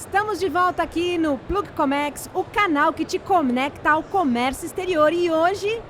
Estamos de volta aqui no Plug Comex, o canal que te conecta ao comércio exterior. E hoje,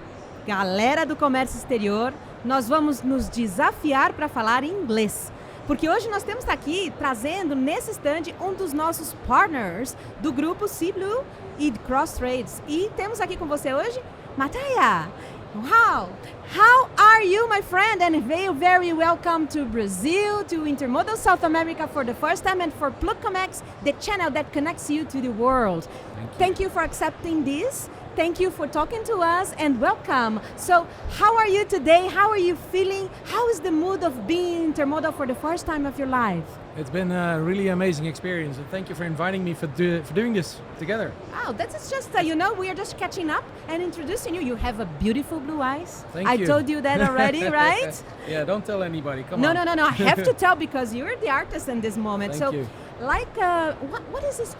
galera do comércio exterior, nós vamos nos desafiar para falar inglês. Porque hoje nós temos aqui trazendo nesse stand um dos nossos partners do grupo Seabourne e Cross Trades. E temos aqui com você hoje, Mataya. Wow! How are you, my friend? And very welcome to Brazil, to Intermodal South America for the first time, and for Plug Comex, the channel that connects you to the world. Thank you for accepting this. Thank you for talking to us, and welcome. So, how are you today? How are you feeling? How is the mood of being intermodal for the first time of your life? It's been a really amazing experience, and thank you for inviting me for doing this together. Oh, that's just, we are just catching up and introducing you. You have a beautiful blue eyes. Thank you. I told you that already, right? Yeah, don't tell anybody, come on. No, I have to tell because you're the artist in this moment. Thank you. Like, what is this,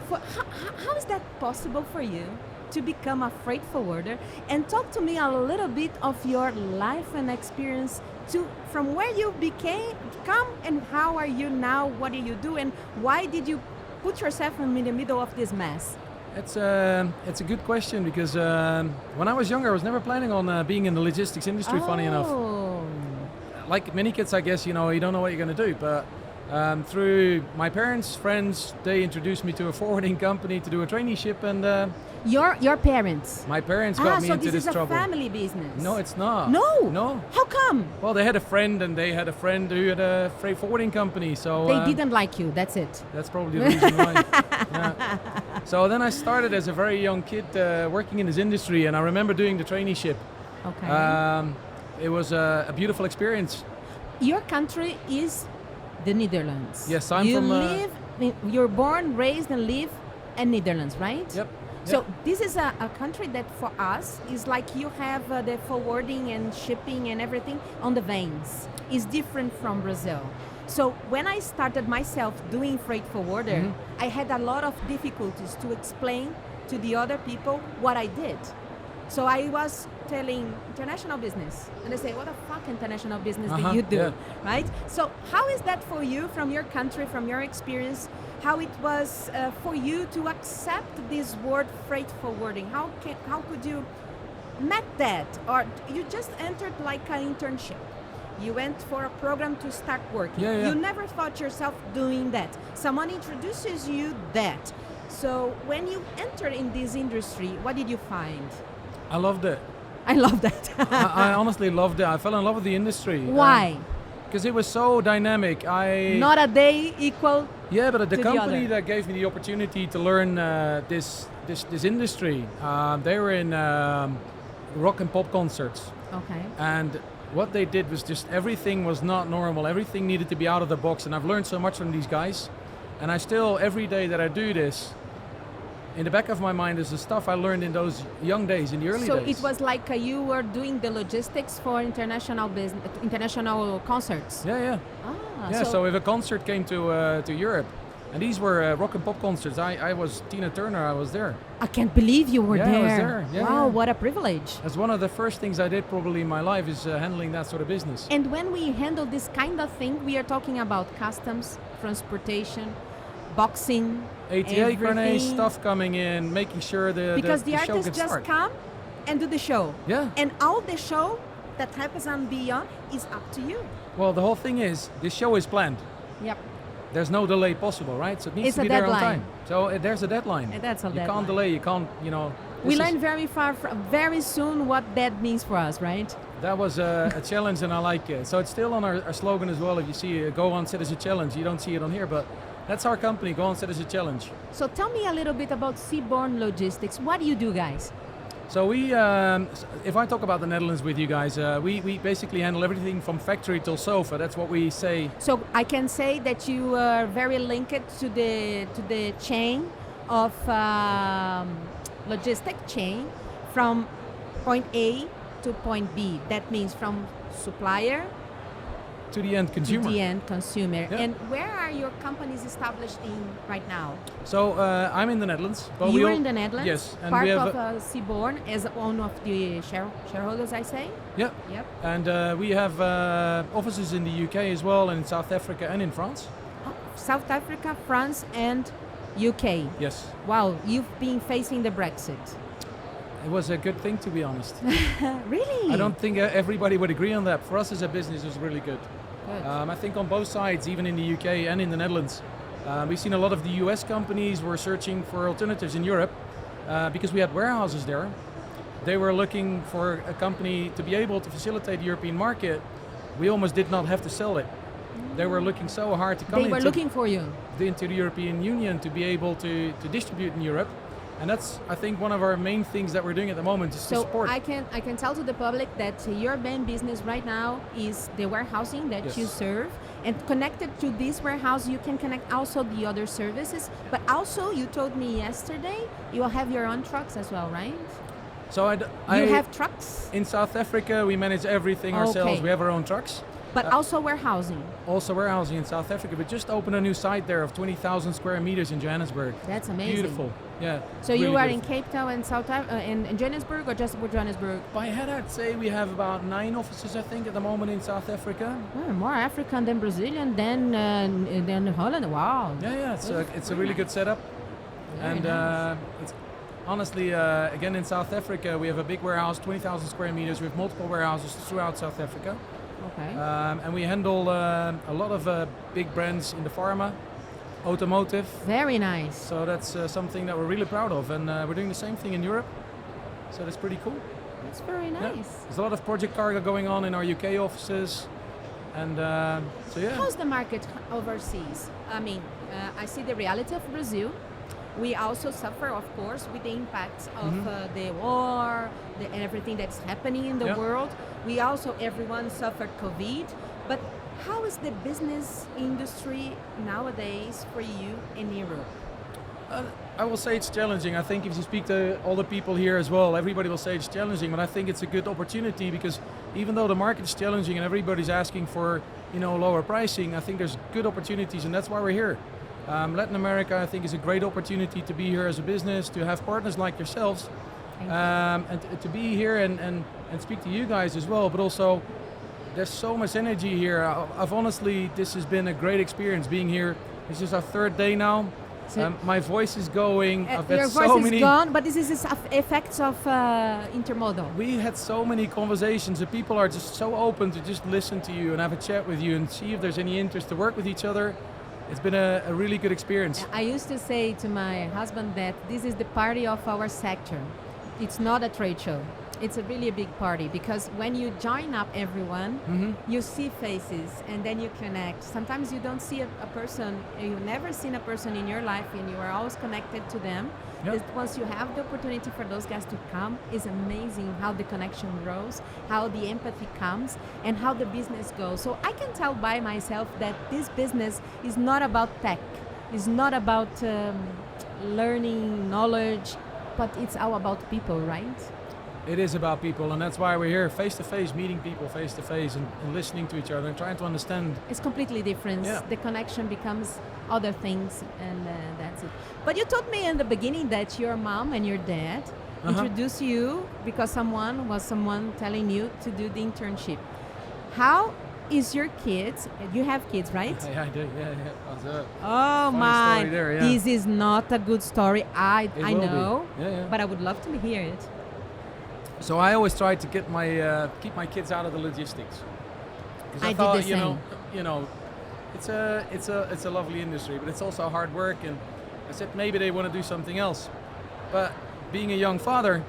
how is that possible for you to become a freight forwarder? And talk to me a little bit of your life and experience from where you come and how are you now, what do you do, and why did you put yourself in the middle of this mess? It's a good question because when I was younger I was never planning on being in the logistics industry, funny enough. Like many kids, I guess, you don't know what you're going to do, but through my parents, friends, they introduced me to a forwarding company to do a traineeship, and Your parents? My parents got me into this trouble. So this is a family business? No, it's not. No? How come? Well, they had a friend, and they had a friend who had a freight forwarding company, so... They didn't like you, that's it? That's probably the reason why. Yeah. So then I started as a very young kid working in this industry, and I remember doing the traineeship. Okay. It was a beautiful experience. Your country is the Netherlands. Yes, I'm from... You're born, raised, and live in Netherlands, right? Yep. So this is a country that for us is like you have the forwarding and shipping and everything on the veins. It's different from Brazil. So when I started myself doing freight forwarder, I had a lot of difficulties to explain to the other people what I did. So I was telling international business, and they say, what the fuck international business do you do, yeah. right? So how is that for you, from your country, from your experience, how it was for you to accept this word freight forwarding? How could you met that? Or you just entered like an internship? You went for a program to start working. Yeah. You never thought yourself doing that. Someone introduces you that. So when you entered in this industry, what did you find? I loved it. I love that. I honestly loved it. I fell in love with the industry. Why? Because it was so dynamic. Not a day equal. Yeah, but the company other. that gave me the opportunity to learn this industry, they were in rock and pop concerts. Okay. And what they did was just everything was not normal. Everything needed to be out of the box. And I've learned so much from these guys. And I still, every day that I do this, in the back of my mind is the stuff I learned in those young days, in the early days. So it was like you were doing the logistics for international business, international concerts. Yeah. Yeah. So if a concert came to Europe, and these were rock and pop concerts, I was Tina Turner. I was there. I can't believe you were there. I was there. Yeah, wow, what a privilege. That's one of the first things I did probably in my life is handling that sort of business. And when we handle this kind of thing, we are talking about customs, transportation, boxing, ATA grenades, stuff coming in, making sure the show artists gets just started. come and do the show. Yeah. And all the show that happens on beyond is up to you. Well, the whole thing is, this show is planned. Yep. There's no delay possible, right? So it needs It's to a be there on deadline. time. So there's a deadline. And that's a you deadline. can't delay, you can't, We learn very soon what that means for us, right? That was a challenge, and I like it. So it's still on our slogan as well. If you see go on, set as a challenge. You don't see it on here, but that's our company, go on, set as a challenge. So tell me a little bit about Seabourne Logistics. What do you do, guys? So we, if I talk about the Netherlands with you guys, we basically handle everything from factory till sofa. That's what we say. So I can say that you are very linked to the chain of logistic chain from point A to point B. That means from supplier to the end consumer. To the end consumer. Yeah. And where are your companies established in right now? So I'm in the Netherlands. But you are in the Netherlands? Yes. And part of Seabourne as one of the shareholders, I say? Yep. And we have offices in the UK as well, and in South Africa and in France. Oh, South Africa, France, and UK. Yes. Wow, you've been facing the Brexit. It was a good thing, to be honest. Really? I don't think everybody would agree on that. For us as a business, it was really good. Good. I think on both sides, even in the UK and in the Netherlands, we've seen a lot of the US companies were searching for alternatives in Europe because we had warehouses there. They were looking for a company to be able to facilitate the European market. We almost did not have to sell it. They were looking so hard to come They were looking for you. into the European Union to be able to distribute in Europe. And that's, I think, one of our main things that we're doing at the moment is to So support. I can tell to the public that your main business right now is the warehousing that Yes. you serve, and connected to this warehouse you can connect also the other services. But also you told me yesterday you will have your own trucks as well, right? So You have trucks, in South Africa, we manage everything ourselves. Okay. We have our own trucks. but also warehousing. Also warehousing in South Africa. We just opened a new site there of 20,000 square meters in Johannesburg. That's amazing. Beautiful. Yeah. So really you are in beautiful. Cape Town and in Johannesburg, or just with Johannesburg? By head, I'd say we have about 9 offices, I think, at the moment in South Africa. Oh, more African than Brazilian than Holland. Wow. Yeah. It's a really good setup. Very And nice. it's honestly, again, in South Africa, we have a big warehouse, 20,000 square meters. We have multiple warehouses throughout South Africa. Okay. And we handle a lot of big brands in the pharma, automotive. Very nice. So that's something that we're really proud of. And we're doing the same thing in Europe. So that's pretty cool. That's very Yeah. nice. There's a lot of project cargo going on in our UK offices. And so, yeah. How's the market overseas? I mean, I see the reality of Brazil. We also suffer, of course, with the impacts of the war, everything that's happening in the Yeah. world. We also, everyone suffered COVID. But how is the business industry nowadays for you in Europe? I will say it's challenging. I think if you speak to all the people here as well, everybody will say it's challenging, but I think it's a good opportunity because even though the market is challenging and everybody's asking for, lower pricing, I think there's good opportunities, and that's why we're here. Latin America, I think, is a great opportunity to be here as a business, to have partners like yourselves, and to be here and speak to you guys as well, but also there's so much energy here. I've honestly, this has been a great experience being here. This is our 3rd day now. So My voice is going. I've had your so voice many. is gone, but this is effects of intermodal. We had so many conversations, and people are just so open to just listen to you and have a chat with you and see if there's any interest to work with each other. It's been a really good experience. I used to say to my husband that this is the party of our sector. It's not a trade show. It's really a big party because when you join up everyone, you see faces and then you connect. Sometimes you don't see a person, you've never seen a person in your life and you are always connected to them. Yep. That once you have the opportunity for those guys to come, it's amazing how the connection grows, how the empathy comes, and how the business goes. So I can tell by myself that this business is not about tech. It's not about learning knowledge, but it's all about people, right? It is about people, and that's why we're here face to face, meeting people face to face and listening to each other and trying to understand. It's completely different. Yeah. The connection becomes other things, and that's it. But you told me in the beginning that your mom and your dad introduced you because someone telling you to do the internship. How is your kids? You have kids, right? Yeah, I do. Yeah. That's it. Oh Funny my! story there, yeah. This is not a good story. I It will be. know, Yeah. but I would love to hear it. So I always try to get keep my kids out of the logistics. 'Cause I did thought, the same. it's a lovely industry, but it's also hard work. And I said maybe they want to do something else. But being a young father,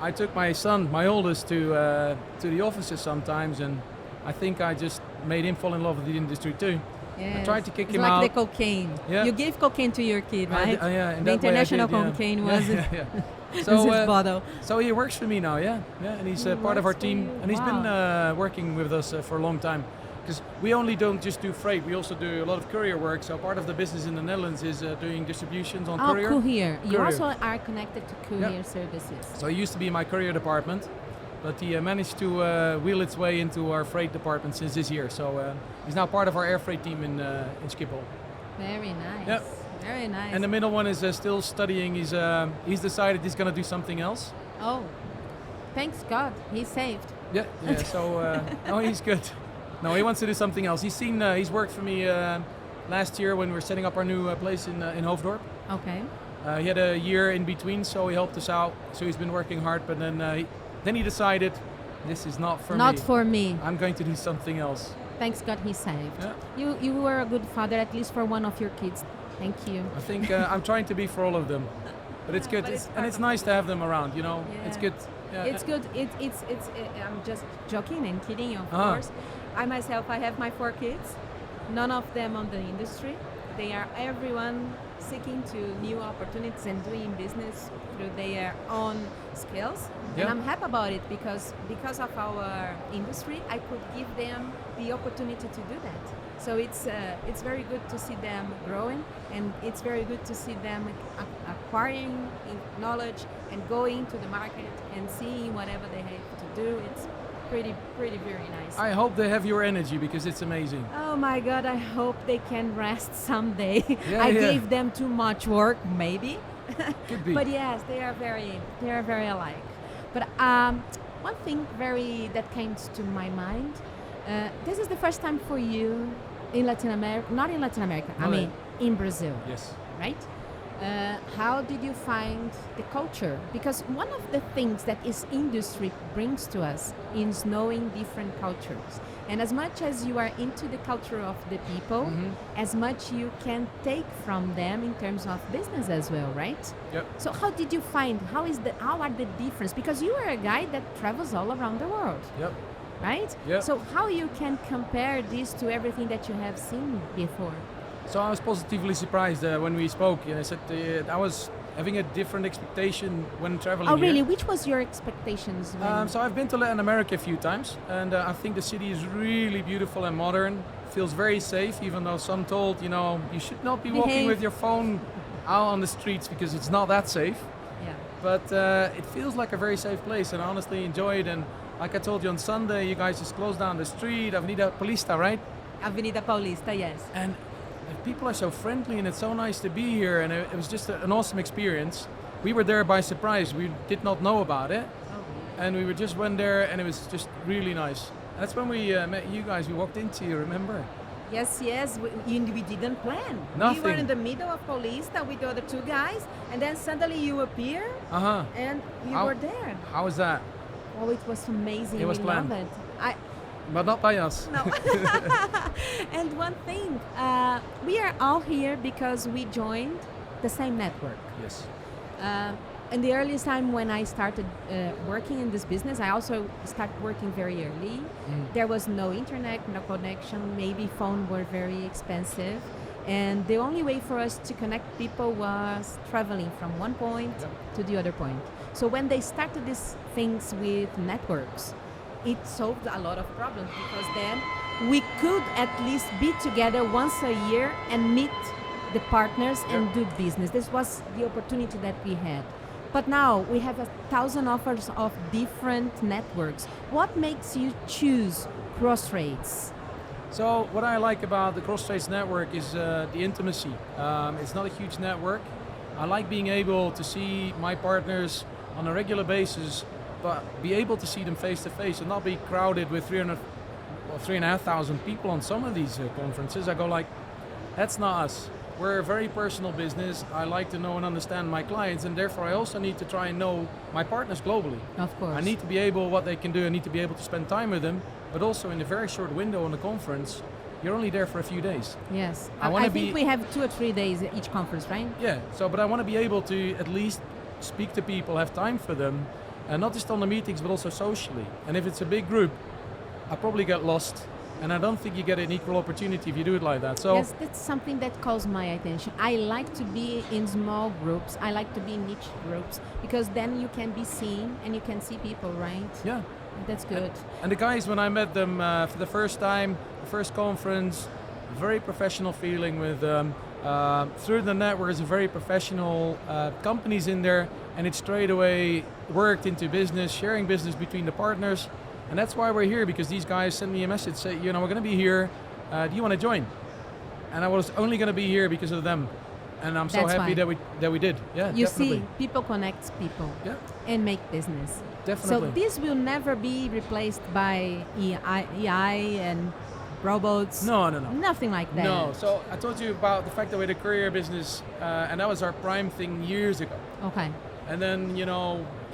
I took my son, my oldest, to the offices sometimes, and I think I just made him fall in love with the industry too. Yes. tried to kick It's him like out. the cocaine. Yeah. You gave cocaine to your kid, right? Yeah, in The that way I international did, yeah. cocaine was it? Yeah. This So, is bottle. so he works for me now, yeah, and he's He part of our works for team, you. and he's been Wow. working with us for a long time. Because we only don't just do freight, we also do a lot of courier work. So part of the business in the Netherlands is doing distributions on courier. Courier. You Courier. also are connected to courier services. So he used to be in my courier department, but he managed to wheel its way into our freight department since this year. So he's now part of our air freight team in Schiphol. Very nice. Yep. Very nice. And the middle one is still studying. He's decided he's going to do something else. Oh, thanks God, he's saved. Yeah. So no, he's good. No, he wants to do something else. He's worked for me last year when we were setting up our new place in Hoofddorp. Okay. He had a year in between, so he helped us out. So he's been working hard, but then he decided, this is not for me. Not for me. I'm going to do something else. Thanks God he saved. Yeah. You were a good father, at least for one of your kids. Thank you. I think I'm trying to be for all of them, but it's good, but it's nice to have them around. You know, Yeah. it's good. Yeah. It's good. I'm just joking and kidding, of course. I myself, I have my 4 kids. None of them on the industry. They are everyone seeking to new opportunities and doing business through their own skills. Yeah. And I'm happy about it because of our industry, I could give them the opportunity to do that. So it's very good to see them growing, and it's very good to see them acquiring knowledge and going to the market and seeing whatever they have to do. It's pretty very nice. I hope they have your energy because it's amazing. Oh my God, I hope they can rest someday. Yeah, I yeah. gave them too much work, maybe. Could be. But yes, they are very alike. But one thing that came to my mind, this is the first time for you in Latin America, not in Latin America, I No, mean in Brazil, Yes. right? How did you find the culture? Because one of the things that this industry brings to us is knowing different cultures. And as much as you are into the culture of the people, as much you can take from them in terms of business as well, right? Yep. So how did you find, how are the difference? Because you are a guy that travels all around the world, Yep. right? Yep. So how you can compare this to everything that you have seen before? So I was positively surprised when we spoke. And I said I was having a different expectation when traveling. Oh, really? Here. Which was your expectations? When So I've been to Latin America a few times, and I think the city is really beautiful and modern. Feels very safe, even though some told you should not be walking Behave. with your phone out on the streets because it's not that safe. yeah. But it feels like a very safe place, and I honestly enjoy it. And like I told you on Sunday, you guys just closed down the street, Avenida Paulista, right? Avenida Paulista, yes. And people are so friendly, and it's so nice to be here, and it was just an awesome experience. We were there by surprise. We did not know about it, and we just went there, and it was just really nice. That's when we met you guys. We walked into you, remember? Yes, we didn't plan. Nothing. We were in the middle of Paulista with the other 2 guys, and then suddenly you appear, and we were there. How was that? Oh, it was amazing. It was we planned. love it. But not by us. No. And one thing, we are all here because we joined the same network. Yes. In the earliest time when I started working in this business, I also started working very early. There was no internet, no connection, maybe phone were very expensive. And the only way for us to connect people was traveling from one point to the other point. So when they started these things with networks, it solved a lot of problems because then we could at least be together once a year and meet the partners and do business. This was the opportunity that we had. But now we have 1,000 offers of different networks. What makes you choose Crossrates? So what I like about the Crossrates network is the intimacy. It's not a huge network. I like being able to see my partners on a regular basis, but be able to see them face to face and not be crowded with 3,500 people on some of these conferences. I go like, that's not us. We're a very personal business. I like to know and understand my clients, and therefore I also need to try and know my partners globally. Of course. I need to be able, what they can do, I need to be able to spend time with them, but also in a very short window on the conference, you're only there for a few days. Yes. I think we have 2 or 3 days each conference, right? Yeah, but I want to be able to at least speak to people, have time for them, and not just on the meetings, but also socially. And if it's a big group, I probably get lost. And I don't think you get an equal opportunity if you do it like that. So yes, that's something that calls my attention. I like to be in small groups. I like to be in niche groups because then you can be seen and you can see people, right? yeah. That's good. And the guys, when I met them for the first time, the first conference, very professional feeling with them. Through the network is a very professional companies in there, and it straight away worked into business, sharing business between the partners. And that's why we're here, because these guys sent me a message, say, we're going to be here. Do you want to join? And I was only going to be here because of them. And I'm so That's happy why. that we did. Yeah, You definitely. see, people connect people Yeah, and make business. definitely. So this will never be replaced by EI and robots. No. Nothing like that. No. So I told you about the fact that we had a courier business, and that was our prime thing years ago. Okay. And then,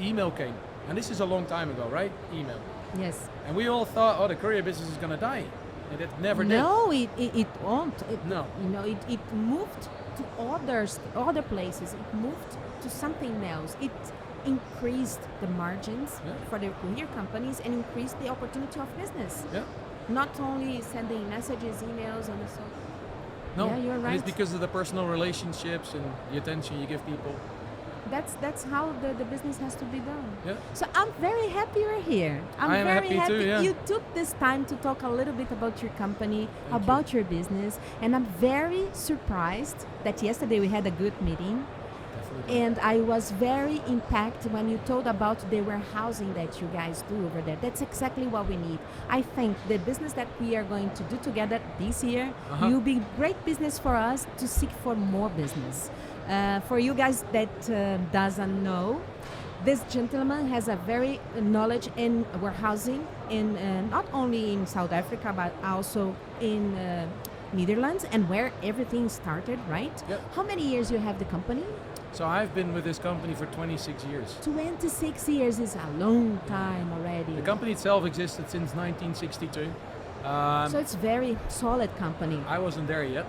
email came. And this is a long time ago, right? Email. Yes. And we all thought, the courier business is going to die. And it never did. No, it won't. No. It moved to other places. It moved to something else. It increased the margins for the courier companies and increased the opportunity of business. Yeah. Not only sending messages, emails, and so. No, yeah, you're right. It's because of the personal relationships and the attention you give people. That's how the business has to be done. Yeah. So I'm very happy you're here. I am very happy too, yeah. You took this time to talk a little bit about your company, Thank about your business, and I'm very surprised that yesterday we had a good meeting. Definitely. And I was very impacted when you told about the warehousing that you guys do over there. That's exactly what we need. I think the business that we are going to do together this year will be great business for us to seek for more business. For you guys that doesn't know, this gentleman has a very knowledge in warehousing in not only in South Africa but also in Netherlands, and where everything started, right? Yep. How many years you have the company? So I've been with this company for 26 years. 26 years is a long time already. The company itself existed since 1962. So it's very solid company. I wasn't there yet,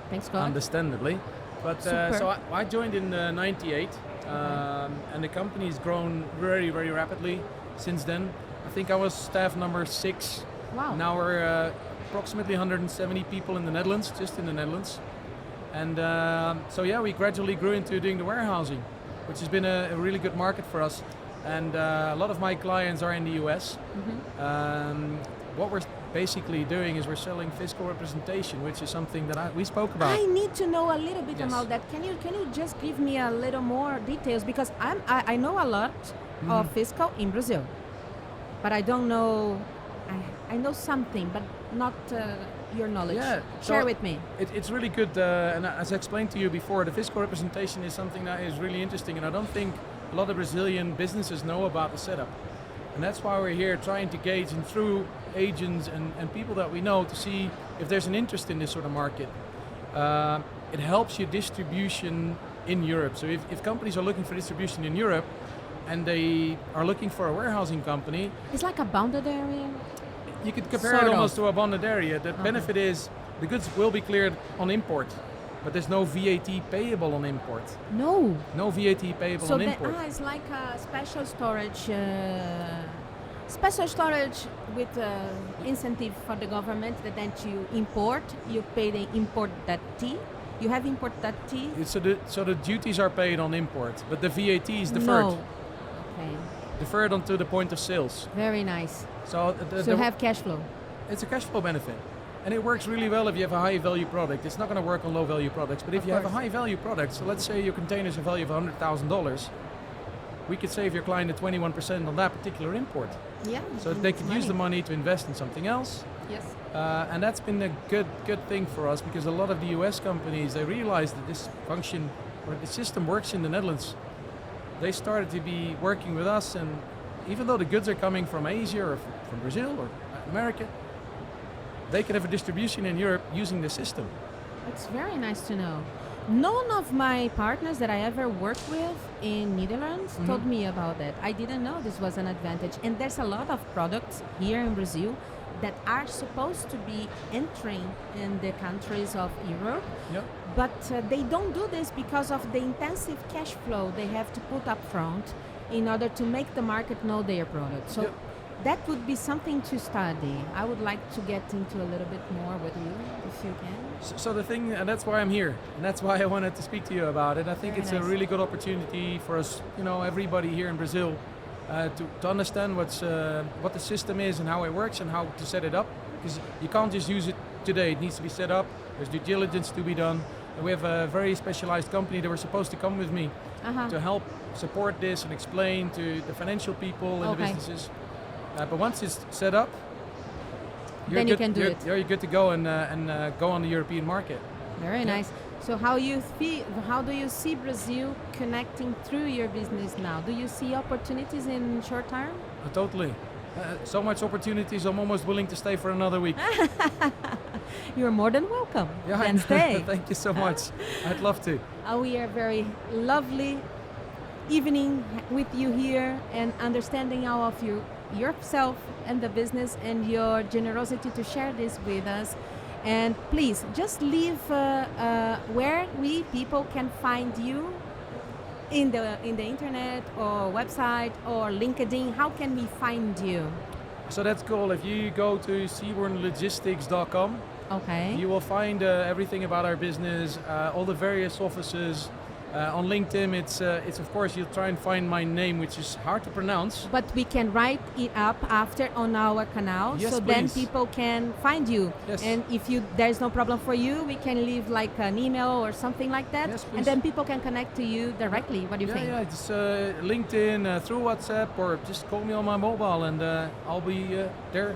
Thanks God. understandably. But so I joined in '98, and the company has grown very, very rapidly since then. I think I was staff number 6. Wow. Now we're approximately 170 people in the Netherlands, just in the Netherlands. And so yeah, we gradually grew into doing the warehousing, which has been a really good market for us. And a lot of my clients are in the US. What we're basically doing is we're selling fiscal representation, which is something that we spoke about. I need to know a little bit Yes. about that. Can you just give me a little more details, because I know a lot of fiscal in Brazil, but I don't know. I know something, but not your knowledge. Yeah, Share so with me. It's really good, and as I explained to you before, the fiscal representation is something that is really interesting, and I don't think a lot of Brazilian businesses know about the setup. And that's why we're here trying to gauge and through agents and people that we know to see if there's an interest in this sort of market. It helps your distribution in Europe. So if companies are looking for distribution in Europe and they are looking for a warehousing company, It's like a bounded area. you could compare Sort it of. almost to a bonded area. The benefit is the goods will be cleared on import, but there's no VAT payable on import. No. No VAT payable So on that import. it's like a special storage. Special storage with incentive for the government that you import, you pay the import that T. You have import that T. So the duties are paid on import, but the VAT is deferred. No. Okay. Deferred onto the point of sales. Very nice. So So have cash flow. it's a cash flow benefit. And it works really well if you have a high value product. It's not going to work on low value products. But if Of you have a course. high value product, so let's say your containers are value of $100,000, we could save your client a 21% on that particular import. Yeah. So they could use the money to invest in something else. Yes. And that's been a good thing for us, because a lot of the US companies, they realized that this function or the system works in the Netherlands. They started to be working with us, and even though the goods are coming from Asia or from Brazil or Latin America, they could have a distribution in Europe using the system. It's very nice to know. None of my partners that I ever worked with in Netherlands told me about that. I didn't know this was an advantage. And there's a lot of products here in Brazil that are supposed to be entering in the countries of Europe. Yep. But they don't do this because of the intensive cash flow they have to put up front in order to make the market know their product. So Yep. that would be something to study. I would like to get into a little bit more with you, if you can. So the thing, and that's why I'm here, and that's why I wanted to speak to you about it. I think Very it's nice. a really good opportunity for us, everybody here in Brazil, to understand what the system is and how it works and how to set it up. Because you can't just use it today; it needs to be set up. There's due diligence to be done. And we have a very specialized company that were supposed to come with me to help support this and explain to the financial people and the businesses. But once it's set up, Then you can do it. You're good to go and go on the European market. Very nice. So how do you see Brazil connecting through your business now? Do you see opportunities in short term? Totally. So much opportunities, I'm almost willing to stay for another week. You're more than welcome. Yeah, Then stay. Thank you so much. I'd love to. We are very lovely evening with you here and understanding all of yourself and the business and your generosity to share this with us. And please just leave where we people can find you in the internet or website or LinkedIn. How can we find you? So that's cool. If you go to seabournelogistics.com, Okay. you will find everything about our business, all the various offices. On LinkedIn, it's of course you'll try and find my name, which is hard to pronounce. But we can write it up after on our canal, Yes, so then please. people can find you. Yes. And if there's no problem for you, we can leave like an email or something like that, Yes, and please. then people can connect to you directly. What do you think? Yeah, it's LinkedIn, through WhatsApp, or just call me on my mobile, and I'll be there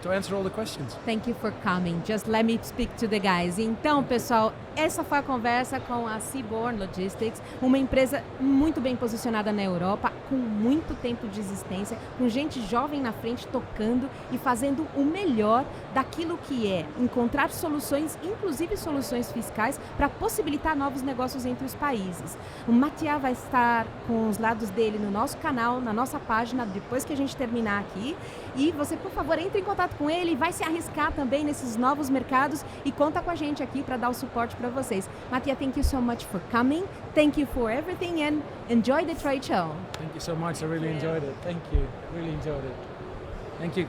to answer all the questions. Thank you for coming. Just let me speak to the guys. Então, pessoal, essa foi a conversa com a Seabourne Logistics, uma empresa muito bem posicionada na Europa, com muito tempo de existência, com gente jovem na frente tocando e fazendo o melhor daquilo que é encontrar soluções, inclusive soluções fiscais, para possibilitar novos negócios entre os países. O Mathias vai estar com os lados dele no nosso canal, na nossa página, depois que a gente terminar aqui. E você, por favor, entre em contato com ele, vai se arriscar também nesses novos mercados e conta com a gente aqui para dar o suporte para vocês. Mathias, thank you so much for coming. Thank you for everything and enjoy the trade show. Thank you so much. I really enjoyed it. Thank you. Really enjoyed it. Thank you.